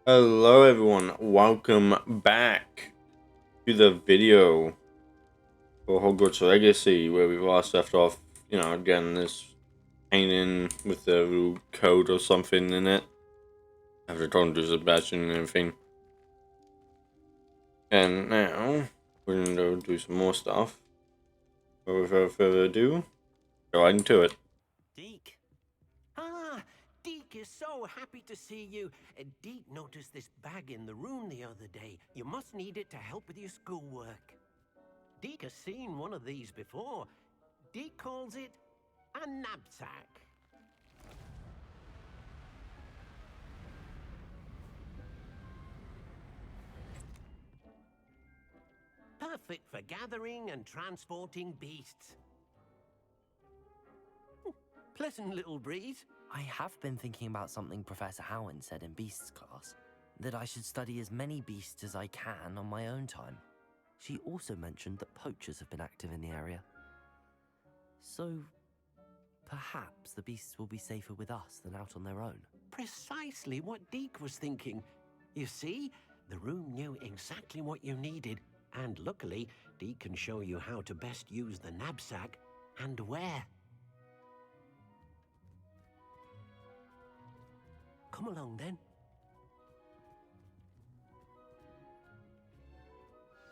Hello everyone, welcome back to the video for Hogwarts Legacy where we last left off, again this painting with the little code or something in it after talking to Sebastian and everything. And now we're gonna go do some more stuff. But without further ado, go right into it. Deke. Ah, Deke is so happy to see you. Deke noticed this bag in the room the other day. You must need it to help with your schoolwork. Deke has seen one of these before. Deke calls it a knapsack. Perfect for gathering and transporting beasts. Pleasant little breeze. I have been thinking about something Professor Howard said in Beasts class, that I should study as many beasts as I can on my own time. She also mentioned that poachers have been active in the area. So, perhaps the beasts will be safer with us than out on their own. Precisely what Deke was thinking. You see, the room knew exactly what you needed, and luckily, Deke can show you how to best use the knapsack and where. Come along then.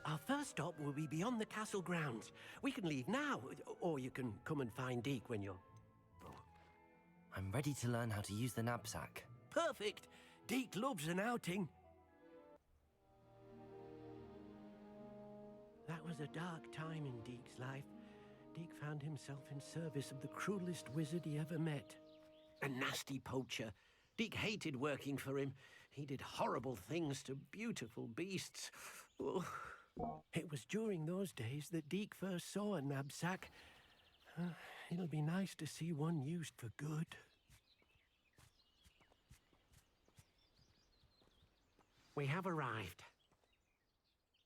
Our first stop will be beyond the castle grounds. We can leave now, or you can come and find Deke when you're... I'm ready to learn how to use the knapsack. Perfect! Deke loves an outing. That was a dark time in Deke's life. Deke found himself in service of the cruelest wizard he ever met. A nasty poacher. Deke hated working for him. He did horrible things to beautiful beasts. Oh. It was during those days that Deke first saw a knapsack. It'll be nice to see one used for good. We have arrived.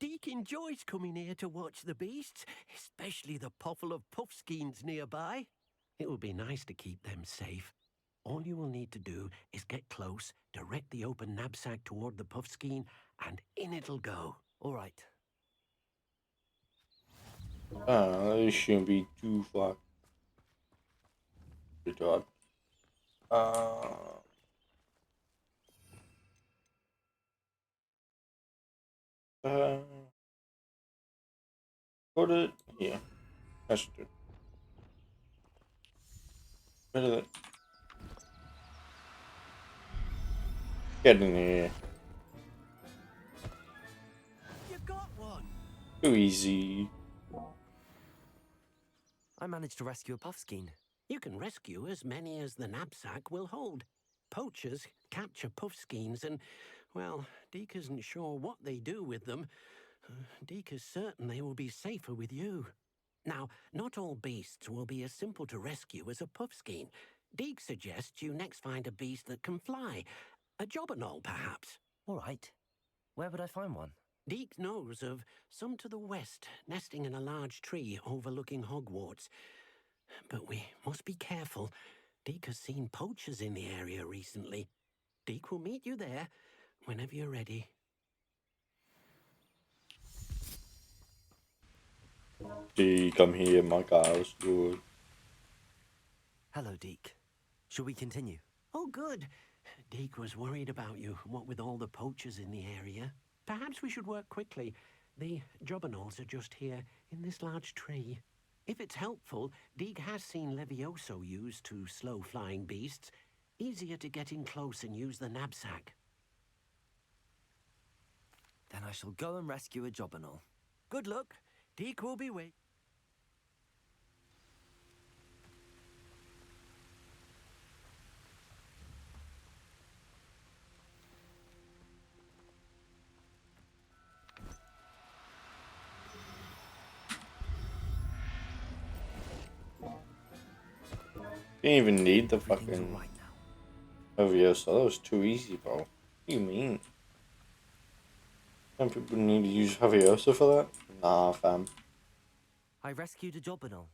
Deke enjoys coming here to watch the beasts, especially the potful of puffskeins nearby. It will be nice to keep them safe. All you will need to do is get close, direct the open knapsack toward the puffskein, and in it'll go. All right. This shouldn't be too far. Good job. Uh, Put it here. That's good. Rid of it. Get in here. You got one! Too easy. I managed to rescue a puffskein. You can rescue as many as the knapsack will hold. Poachers capture puffskeins and, well, Deke isn't sure what they do with them. Deke is certain they will be safer with you. Now, not all beasts will be as simple to rescue as a puffskein. Deke suggests you next find a beast that can fly. A jobberknoll, perhaps. All right. Where would I find one? Deke knows of some to the west, nesting in a large tree overlooking Hogwarts. But we must be careful. Deke has seen poachers in the area recently. Deke will meet you there whenever you're ready. Gee, come here, my guy's good. Hello, Deke. Shall we continue? Oh, good. Deke was worried about you, what with all the poachers in the area. Perhaps we should work quickly. The jobberknolls are just here, in this large tree. If it's helpful, Deke has seen Levioso used to slow flying beasts. Easier to get in close and use the knapsack. Then I shall go and rescue a jobberknoll. Good luck. Deke will be waiting. Didn't even need the Everything's fucking all right now. OVS. That was too easy, bro. What do you mean? Some people need to use Javiosa for that? Nah, fam. I rescued a jobberknoll.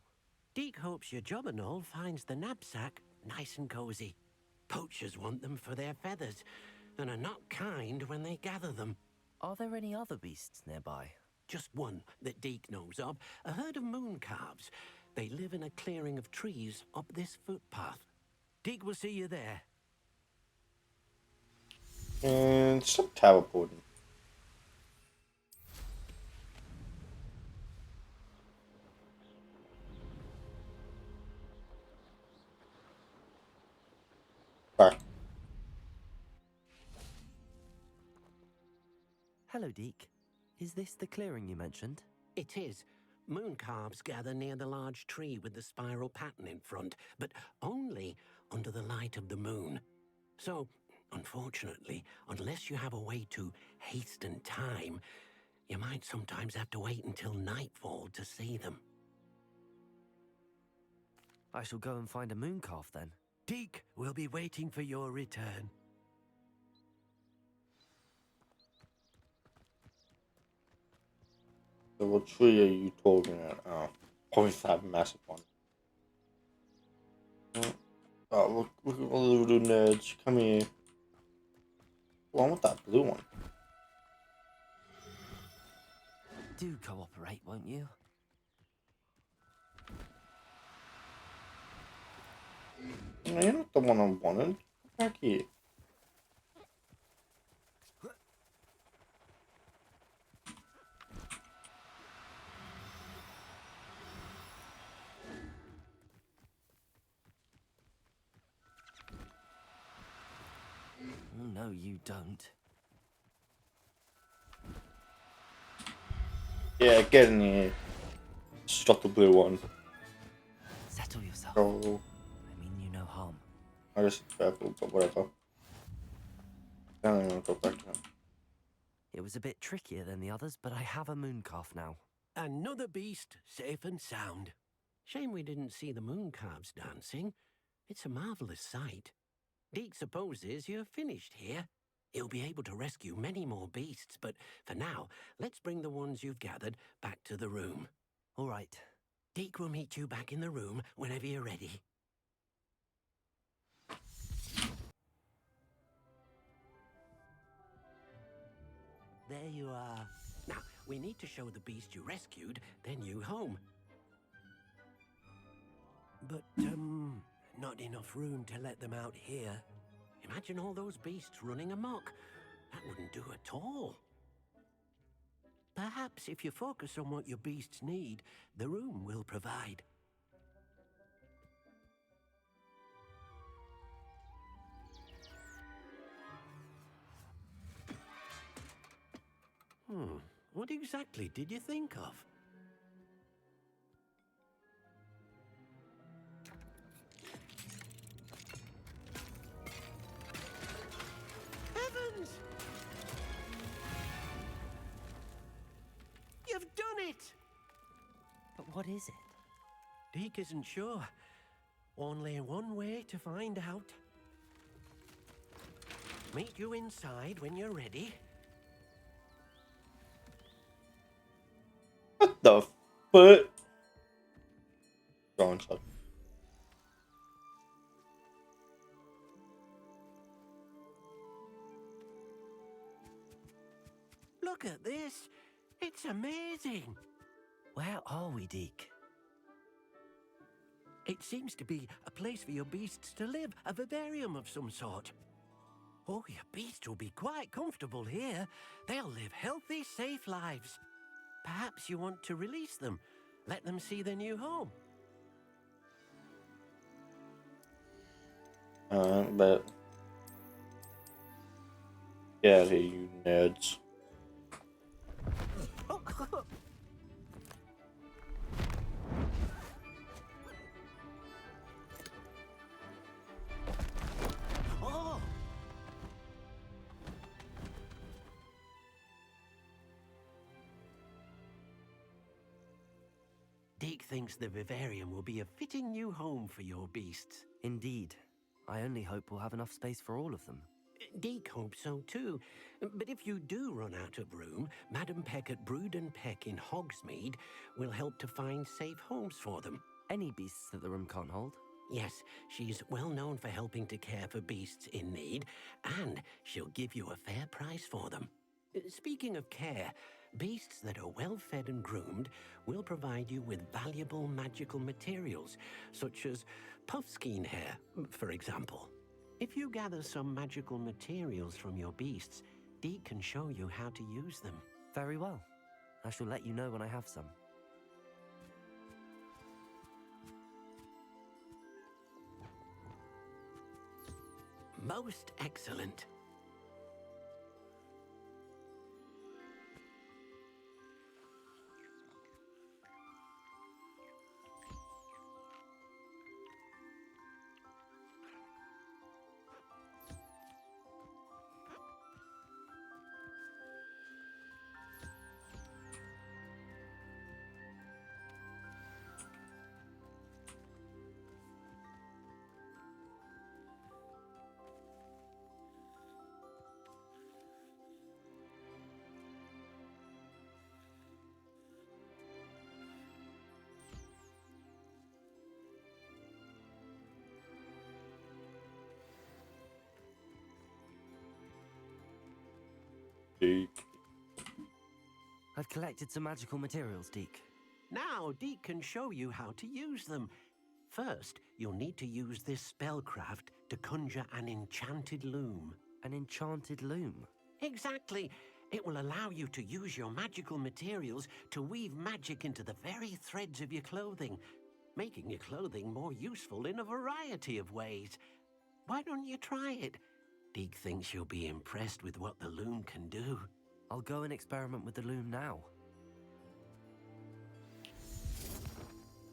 Deke hopes your jobberknoll finds the knapsack nice and cozy. Poachers want them for their feathers. and are not kind when they gather them. Are there any other beasts nearby? Just one that Deke knows of, a herd of moon calves. They live in a clearing of trees up this footpath. Deke will see you there. And stop teleporting. Sorry. Hello, Deke. Is this the clearing you mentioned? It is. Moon calves gather near the large tree with the spiral pattern in front, but only under the light of the moon. So, unfortunately, unless you have a way to hasten time, you might sometimes have to wait until nightfall to see them. I shall go and find a moon calf then. Deke will be waiting for your return. So what tree are you talking about? Oh, probably that massive one. Oh, look at all the little nerds. Come here. Oh, I want that blue one. Do cooperate, won't you? No, you're not the one I wanted. Come back here. Oh, no, you don't. Yeah, get in here. Stop the blue one. Settle yourself. Oh, I mean you no harm. I just purple, but whatever. I don't even want to go back to him. It was a bit trickier than the others, but I have a moon calf now. Another beast, safe and sound. Shame we didn't see the moon calves dancing. It's a marvelous sight. Deke supposes you're finished here. He'll be able to rescue many more beasts, but for now, let's bring the ones you've gathered back to the room. All right. Deke will meet you back in the room whenever you're ready. There you are. Now, we need to show the beast you rescued their new home. But, not enough room to let them out here. Imagine all those beasts running amok. That wouldn't do at all. Perhaps if you focus on what your beasts need, the room will provide. What exactly did you think of? Heavens! You've done it! But what is it? Deke isn't sure. Only one way to find out. Meet you inside when you're ready. What the fuck? Go inside. Look at this. It's amazing. Where are we, Deke? It seems to be a place for your beasts to live, a vivarium of some sort. Oh, your beasts will be quite comfortable here. They'll live healthy, safe lives. Perhaps you want to release them, let them see their new home. But get out of here, you nerds. Oh! Deke thinks the vivarium will be a fitting new home for your beasts. Indeed. I only hope we'll have enough space for all of them. Deke hopes so too. But if you do run out of room, Madam Peck at Brood and Peck in Hogsmeade will help to find safe homes for them. Any beasts that the room can't hold? Yes, she's well known for helping to care for beasts in need, and she'll give you a fair price for them. Speaking of care, beasts that are well fed and groomed will provide you with valuable magical materials, such as puffskein hair, for example. If you gather some magical materials from your beasts, Dee can show you how to use them. Very well. I shall let you know when I have some. Most excellent. Deke. I've collected some magical materials, Deke. Now, Deke can show you how to use them. First, you'll need to use this spellcraft to conjure an enchanted loom. An enchanted loom. Exactly. It will allow you to use your magical materials to weave magic into the very threads of your clothing, making your clothing more useful in a variety of ways. Why don't you try it? Deke thinks you'll be impressed with what the loom can do. I'll go and experiment with the loom now.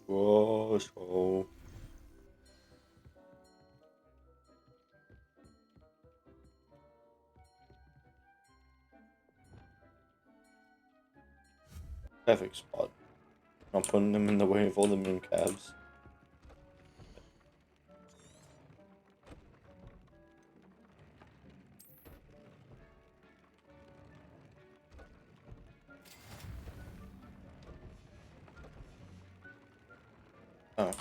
Whoa, so. Perfect spot. Not putting them in the way of all the moon cabs. Oh.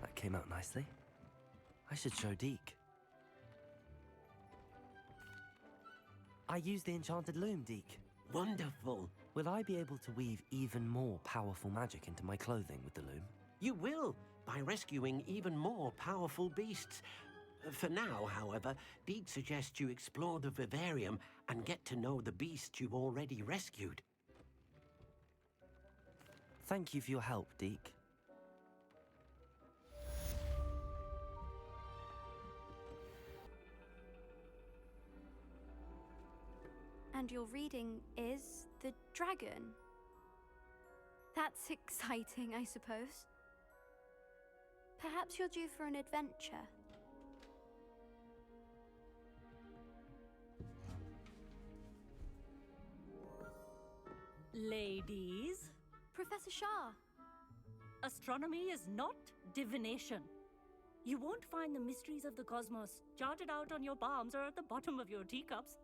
That came out nicely. I should show Deke. I used the enchanted loom, Deke. Wonderful. Will I be able to weave even more powerful magic into my clothing with the loom? You will, by rescuing even more powerful beasts. For now, however, Deke suggests you explore the vivarium and get to know the beasts you've already rescued. Thank you for your help, Deke. And your reading is The Dragon. That's exciting, I suppose. Perhaps you're due for an adventure. Ladies, Professor Shah. astronomy is not divination. You won't find the mysteries of the cosmos charted out on your palms or at the bottom of your teacups.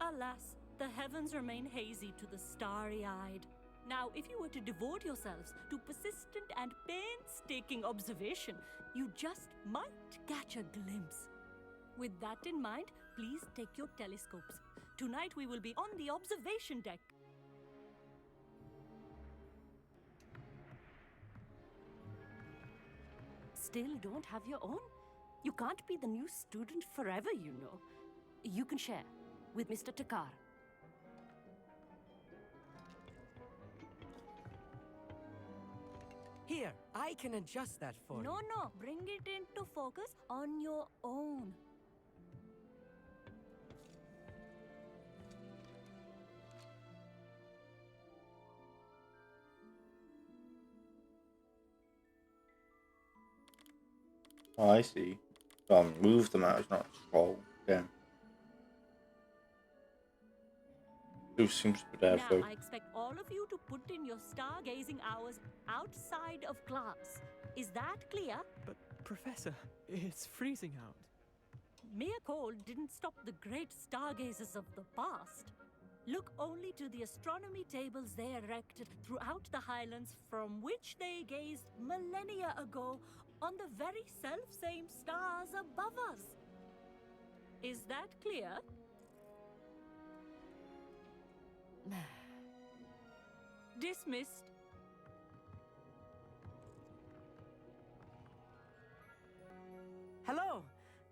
Alas, the heavens remain hazy to the starry-eyed. Now, if you were to devote yourselves to persistent and painstaking observation, you just might catch a glimpse. With that in mind, please take your telescopes. Tonight we will be on the observation deck. Still don't have your own? You can't be the new student forever, you know. You can share with Mr. Takar. Here, I can adjust that for you. No, bring it into focus on your own. Oh, I see. Move them out, it's not scroll. Yeah. Who seems to be there Now, though? I expect all of you to put in your stargazing hours outside of class. Is that clear? But, Professor, it's freezing out. Mere cold didn't stop the great stargazers of the past. Look only to the astronomy tables they erected throughout the highlands from which they gazed millennia ago on the very self-same stars above us. Is that clear? Dismissed. Hello.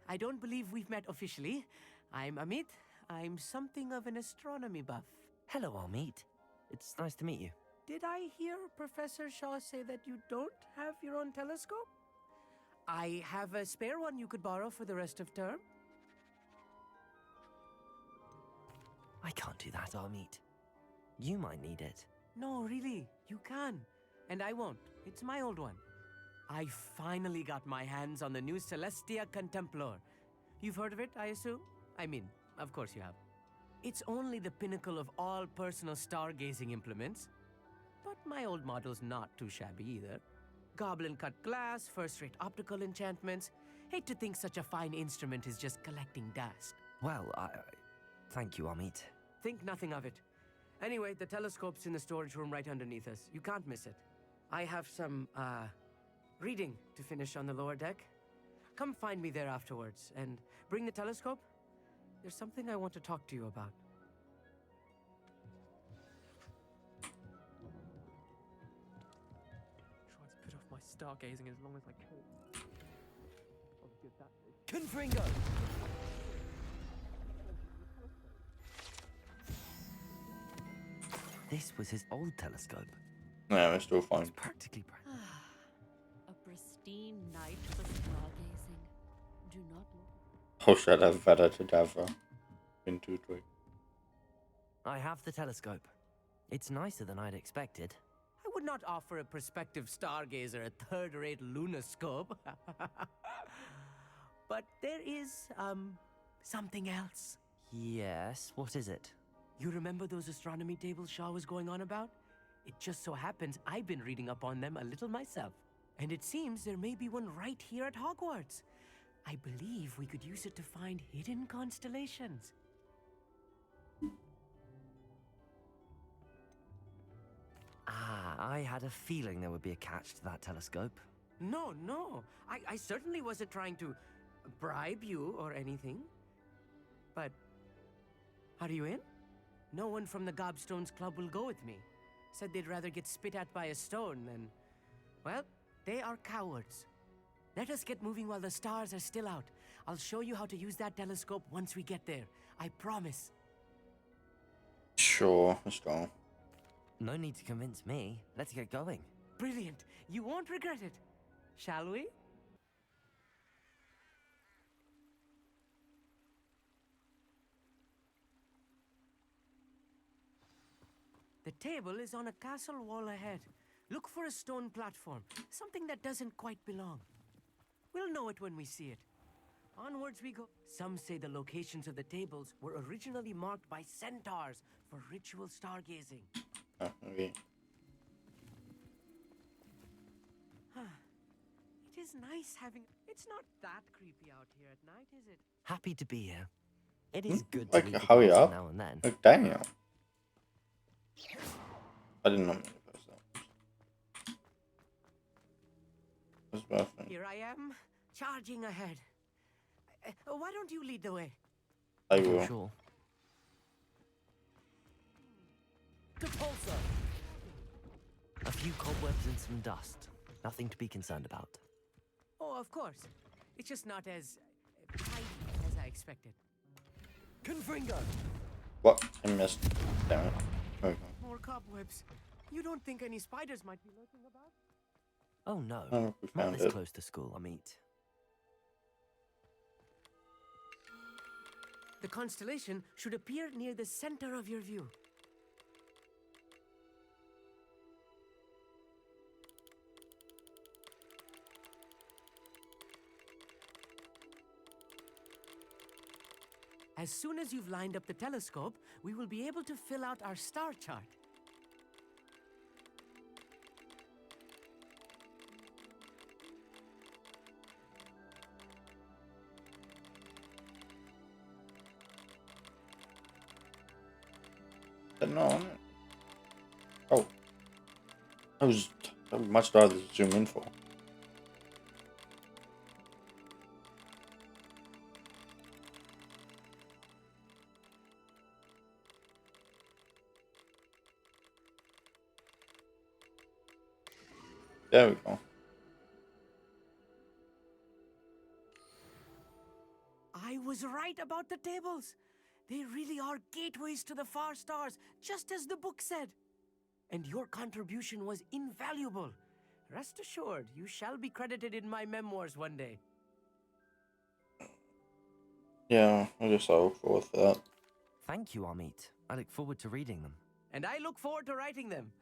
I don't believe we've met officially. I'm Amit. I'm something of an astronomy buff. Hello, Amit. It's nice to meet you. Did I hear Professor Shaw say that you don't have your own telescope? I have a spare one you could borrow for the rest of term. I can't do that, Amit. You might need it. No, really, you can. And I won't. It's my old one. I finally got my hands on the new Celestia Contemplar. You've heard of it, I assume? I mean, of course you have. It's only the pinnacle of all personal stargazing implements. But my old model's not too shabby either. Goblin-cut glass, first-rate optical enchantments. Hate to think such a fine instrument is just collecting dust. Well, thank you, Amit. Think nothing of it. Anyway, the telescope's in the storage room right underneath us. You can't miss it. I have some, reading to finish on the lower deck. Come find me there afterwards, and bring the telescope. There's something I want to talk to you about. Try to put off my stargazing as long as I can. I'll give that a Confringo! This was his old telescope. Yeah, we're still fine. It's practically brand new. A pristine night for stargazing. Do not look. Hoshada Vada Tadavra. Into it. I have the telescope. It's nicer than I'd expected. I would not offer a prospective stargazer a third-rate lunoscope. But there is, something else. Yes, what is it? You remember those astronomy tables Shaw was going on about? It just so happens I've been reading up on them a little myself. And it seems there may be one right here at Hogwarts. I believe we could use it to find hidden constellations. I had a feeling there would be a catch to that telescope. No. I certainly wasn't trying to bribe you or anything. But, are you in? No one from the Gobstones Club will go with me. Said they'd rather get spit at by a stone than... Well, they are cowards. Let us get moving while the stars are still out. I'll show you how to use that telescope once we get there. I promise. Sure, let's go. No need to convince me. Let's get going. Brilliant. You won't regret it. Shall we? The table is on a castle wall ahead. Look for a stone platform, something that doesn't quite belong. We'll know it when we see it. Onwards we go. Some say the locations of the tables were originally marked by centaurs for ritual stargazing. Oh, okay. It is nice having... It's not that creepy out here at night, is it? Happy to be here. It is good to Like, leave the hurry party up. now and then. Like, damn. I didn't know me to press that. What's birthday? Here I am, charging ahead. Why don't you lead the way? I For will. sure. Repulsor! A few cobwebs and some dust. Nothing to be concerned about. Oh, of course. It's just not as tidy as I expected. Confringo! What? I missed. Damn it. Okay. More cobwebs. You don't think any spiders might be lurking about? Oh no. Oh, we Not found this it. close to school, Amit. The constellation should appear near the center of your view. As soon as you've lined up the telescope, we will be able to fill out our star chart. No. Oh. How much do I have to zoom in for? There we go. I was right about the tables. They really are gateways to the far stars, just as the book said. And your contribution was invaluable. Rest assured, you shall be credited in my memoirs one day. Yeah, I guess I'll look forward to that. Thank you, Amit. I look forward to reading them. And I look forward to writing them.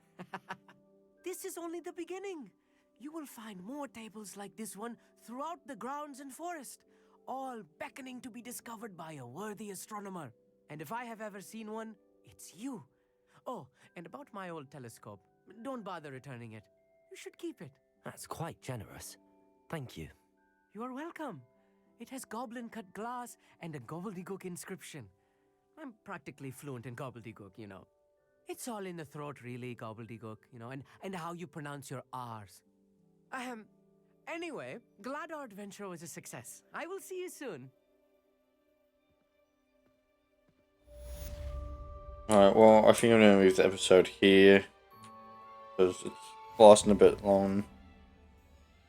This is only the beginning. You will find more tables like this one throughout the grounds and forest, all beckoning to be discovered by a worthy astronomer. And if I have ever seen one, it's you. Oh, and about my old telescope, don't bother returning it. You should keep it. That's quite generous. Thank you. You are welcome. It has goblin-cut glass and a gobbledygook inscription. I'm practically fluent in gobbledygook, you know. It's all in the throat, really, gobbledygook, you know, and how you pronounce your R's. Anyway, glad our adventure was a success. I will see you soon. Alright, well, I think I'm going to leave the episode here, because it's lasting a bit long.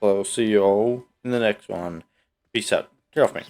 So I'll see you all in the next one. Peace out. Get off me.